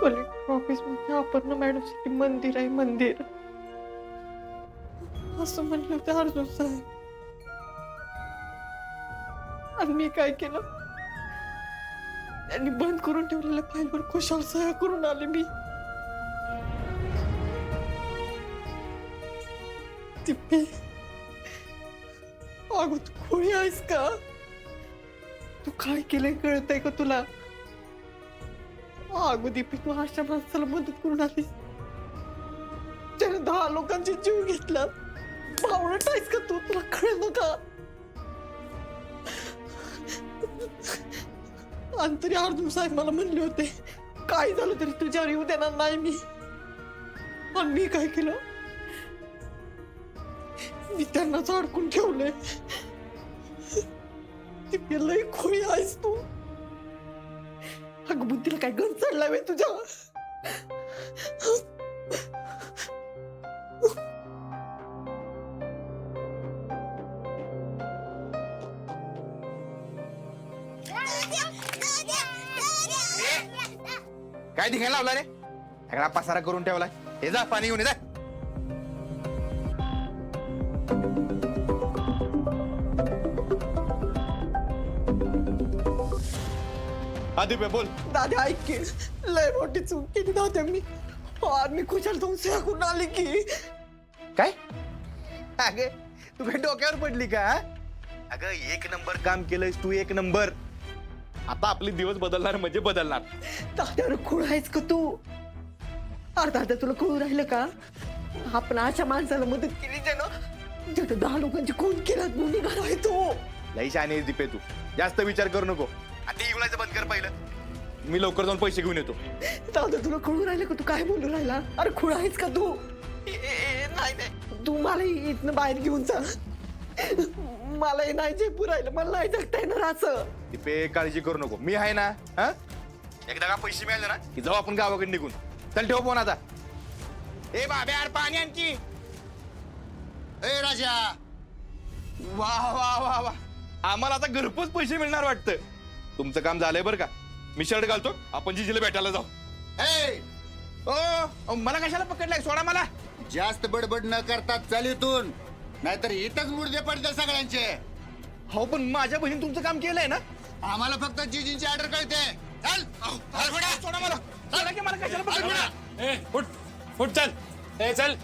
Collector office मध्ये अपर्णा मॅडमसाठी मंदिर आहे मंदिर असं म्हणलं होतं अर्जुन साहेब. आणि मी काय केलं, त्यांनी बंद करून ठेवलेल्या फाईलवर खुशाल सह्या करून आले मी. दिप्पे, अगं तू खोळी आहेस का? तू काय केलंय कळतंय का तुला? अगं दिप्पे, तू अशा माणसाला मदत करून आलीस त्याने 10 लोकांचे जीव घेतला. बावळट आहेस का तू? तुला कळलं का? आणि तरी अर्जुन साहेब मला म्हणले होते काय झालं तरी तुझ्यावर येऊ देणार नाही मी. आणि मी काय केलं, मी त्यांनाच अडकून ठेवलंय. ती लई खोळी आहेस तू. अगं बुद्धीला काय गंज चढला वे तुझ्या? काय दिखायला लावला रे? सगळा पसारा करून ठेवलाय. हे जा पाणी घेऊन ये जा. आधी बोल. दादा ऐक की, लय मोठी चूक केली दादा मी. और मी खुशाल जाऊन सह्या करून आली की. काय अगे तू काय डोक्यावर पडली का? अगं एक नंबर काम केलंयस तू, एक नंबर. आता आपले दिवस बदलणार म्हणजे बदलणार. दादा खोळ आहेस का तू? अरे दादा तुला कळून राहिलं का? आपण अशा माणसाला मदत केली ज्यानं 10 लोकांची खून केला गुन्हेगार आहे तो. लई शहाणी आहेस दीपे तू. जास्त विचार करू नको. आता इवलायचं बंद कर पहिलं. मी लवकर जाऊन पैसे घेऊन येतो. दादा तुला कळून राहिलं का? तू काय बोलू राहिला? अरे खोळ आहेस का तू? नाही नाही, तू मला इथनं बाहेर घेऊन जा. मला हे नाही जे पुरायला, मला नाही जगता येणार असं. दीपे काळजी करू नको, मी आहे ना. हा एकदा का पैसे मिळाले ना की जाऊ आपण गावाकडे निघून. चल ठेव फोन आता. ए बाबे यार पाणी आणखी. ए राजा. वा वा वा वा, आम्हाला आता घरपोच पैसे मिळणार वाटतं. तुमचं काम झालंय बरं का. मी शर्ट घालतो, आपण जिजीला भेटायला जाऊ. ए, ओ मला कशाला पकडलाय? सोडा मला. जास्त बडबड न करता चल इथून, नाहीतर इथंच मुर्दे पडते सगळ्यांचे. हो पण माझ्या बहीण तुमचं काम केलंय ना. आम्हाला फक्त जीजींची ऑर्डर कळते. चल सोडा मला. सोडा की मला कशाला पकडला? फुट फुट चल. ए चल.